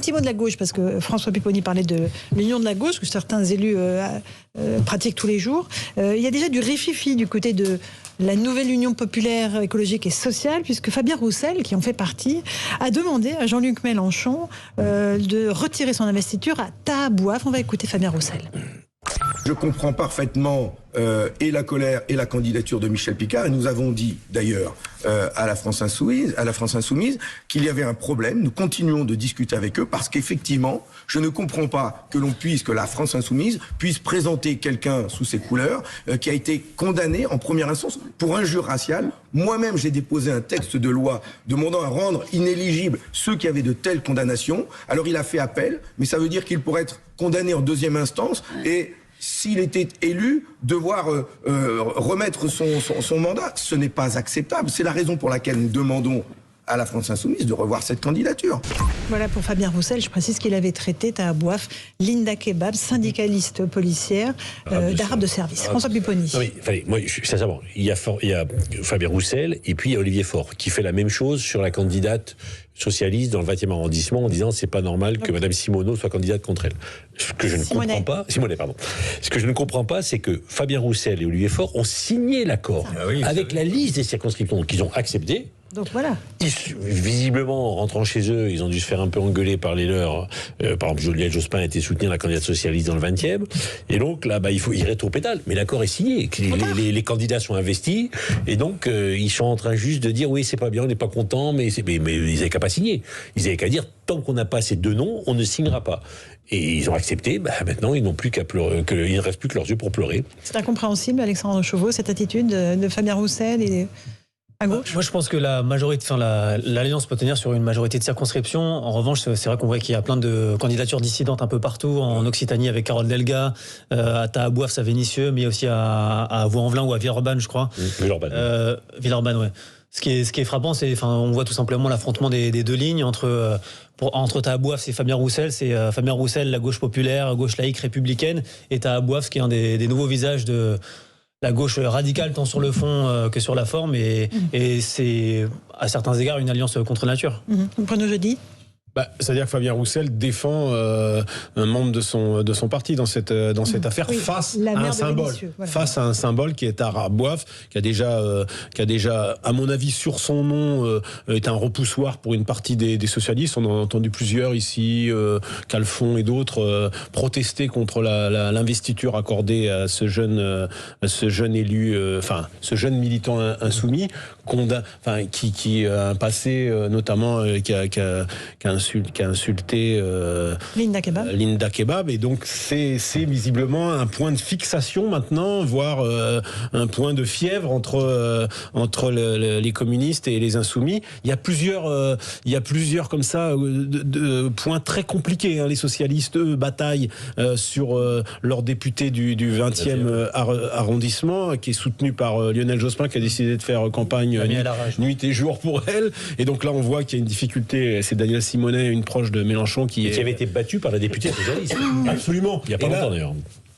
petit mot de la gauche, parce que François Pupponi parlait de l'union de la gauche, que certains élus pratiquent tous les jours. Il y a déjà du rififi du côté de la nouvelle Union populaire écologique et sociale, puisque Fabien Roussel, qui en fait partie, a demandé à Jean-Luc Mélenchon de retirer son investiture à Tahabouaf. On va écouter Fabien Roussel. Je comprends parfaitement et la colère et la candidature de Michel Picard. Et nous avons dit d'ailleurs à la France Insoumise qu'il y avait un problème. Nous continuons de discuter avec eux parce qu'effectivement, je ne comprends pas que la France Insoumise puisse présenter quelqu'un sous ses couleurs qui a été condamné en première instance pour injure raciale. Moi-même, j'ai déposé un texte de loi demandant à rendre inéligibles ceux qui avaient de telles condamnations. Alors il a fait appel, mais ça veut dire qu'il pourrait être condamné en deuxième instance et s'il était élu, devoir remettre son mandat. Ce n'est pas acceptable. C'est la raison pour laquelle nous demandons à la France Insoumise de revoir cette candidature. Voilà pour Fabien Roussel. Je précise qu'il avait traité Tahabouaf, Linda Kebab, syndicaliste policière d'arabe de service. François Pupponi. Non, mais, moi, sincèrement, il y a Fabien Roussel et puis il y a Olivier Faure qui fait la même chose sur la candidate socialiste dans le 20e arrondissement en disant c'est pas normal que Madame Simoneau soit candidate contre elle. Ce que je ne comprends pas, Simonet, pardon. Ce que je ne comprends pas, c'est que Fabien Roussel et Olivier Faure ont signé l'accord avec la liste des circonscriptions qu'ils ont accepté. Donc voilà. Visiblement, en rentrant chez eux, ils ont dû se faire un peu engueuler par les leurs. Par exemple, Lionel Jospin a été soutenir la candidate socialiste dans le 20e. Et donc là, il rétro-pédale. Mais l'accord est signé. Les candidats sont investis. Et donc, ils sont en train juste de dire oui, c'est pas bien, on n'est pas content, mais ils n'avaient qu'à pas signer. Ils n'avaient qu'à dire tant qu'on n'a pas ces deux noms, on ne signera pas. Et ils ont accepté. Maintenant, ils n'ont plus qu'à pleurer. Il ne reste plus que leurs yeux pour pleurer. C'est incompréhensible, Alexandre Chauveau, cette attitude de Fabien Roussel et à gauche. Moi, je pense que l'alliance peut tenir sur une majorité de circonscriptions. En revanche, c'est vrai qu'on voit qu'il y a plein de candidatures dissidentes un peu partout. En Occitanie avec Carole Delga, à Tahabouaf, c'est Vénissieux, mais aussi à Vaux-en-Velin ou à Villeurbanne, je crois. Villeurbanne, ouais. Ce qui est frappant, on voit tout simplement l'affrontement des deux lignes entre Tahabouaf, c'est Fabien Roussel, Fabien Roussel, la gauche populaire, gauche laïque républicaine, et Tahabouaf, qui est un des nouveaux visages de la gauche radicale, tant sur le fond que sur la forme, et c'est à certains égards une alliance contre nature. Bruno Jeudi. C'est-à-dire que Fabien Roussel défend un membre de son parti dans cette affaire face à un symbole, face à un symbole qui est Tahabouaf, qui a déjà, à mon avis, sur son nom, est un repoussoir pour une partie des socialistes. On en a entendu plusieurs ici, Calfon et d'autres, protester contre l'investiture accordée à ce jeune élu, ce jeune militant insoumis, qui a un passé notamment qui a insulté Linda Kebab, et donc c'est visiblement un point de fixation maintenant, voire un point de fièvre entre les communistes et les insoumis. Il y a plusieurs comme ça de points très compliqués. Les socialistes, eux, bataillent sur leur député du 20e arrondissement, qui est soutenu par Lionel Jospin, qui a décidé de faire campagne nuit et jour pour elle. Et donc là, on voit qu'il y a une difficulté. C'est Daniel Simonet, une proche de Mélenchon, qui avait été battue par la députée socialiste. Absolument. Il n'y a pas longtemps d'ailleurs.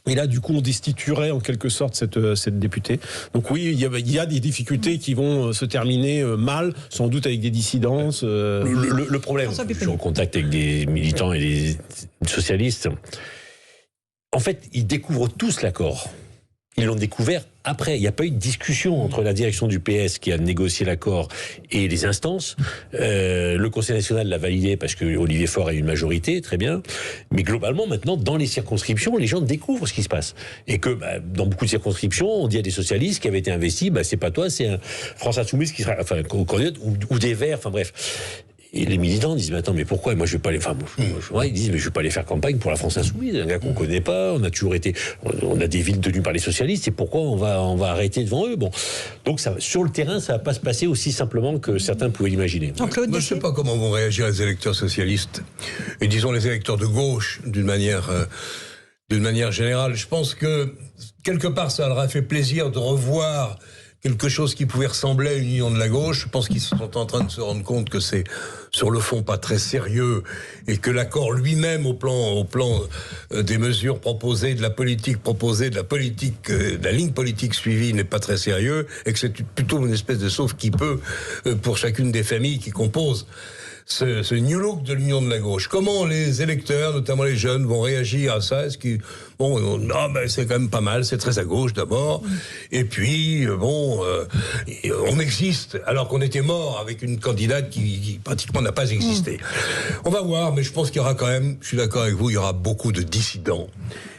Et là, du coup, on destituerait en quelque sorte cette députée. Donc oui, il y a des difficultés qui vont se terminer mal, sans doute avec des dissidences. Le problème, je suis en contact avec des militants et des socialistes. En fait, ils découvrent tous l'accord. Ils l'ont découvert après. Il n'y a pas eu de discussion entre la direction du PS qui a négocié l'accord et les instances. Le Conseil national l'a validé parce que Olivier Faure a eu une majorité, très bien. Mais globalement, maintenant, dans les circonscriptions, les gens découvrent ce qui se passe. Et que dans beaucoup de circonscriptions, on dit à des socialistes qui avaient été investis, c'est pas toi, c'est un France Insoumise qui sera, ou des Verts, bref. Et les militants disent mais attends, mais pourquoi moi je vais pas aller, ils disent mais je vais pas aller faire campagne pour la France Insoumise, un gars qu'on connaît pas, on a des villes tenues par les socialistes, et pourquoi on va arrêter devant eux. Bon, donc sur le terrain, ça va pas se passer aussi simplement que certains pouvaient l'imaginer. Moi, je sais pas comment vont réagir les électeurs socialistes et disons les électeurs de gauche d'une manière générale. Je pense que quelque part ça leur a fait plaisir de revoir quelque chose qui pouvait ressembler à une union de la gauche. Je pense qu'ils sont en train de se rendre compte que c'est, sur le fond, pas très sérieux, et que l'accord lui-même, au plan des mesures proposées, de la politique proposée, de la ligne politique suivie, n'est pas très sérieux, et que c'est plutôt une espèce de sauve-qui-peut pour chacune des familles qui composent ce new look de l'Union de la gauche. Comment les électeurs, notamment les jeunes, vont réagir à ça? Est-ce qu'ils c'est quand même pas mal, c'est très à gauche d'abord. Et puis on existe alors qu'on était mort avec une candidate qui pratiquement n'a pas existé. On va voir, mais je pense qu'il y aura quand même, je suis d'accord avec vous, il y aura beaucoup de dissidents.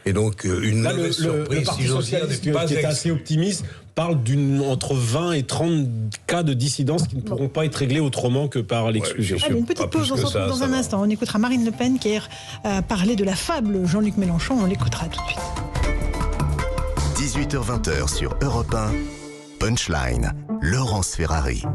Et donc une mauvaise surprise, le Parti socialiste qui est assez optimiste parle entre 20 et 30 cas de dissidence qui ne pourront pas être réglés autrement que par l'exclusion. Allez, une petite pause, on se retrouve dans un instant. On écoutera Marine Le Pen qui a parlé de la fable Jean-Luc Mélenchon. On l'écoutera tout de suite. 18h-20h sur Europe 1, Punchline, Laurence Ferrari.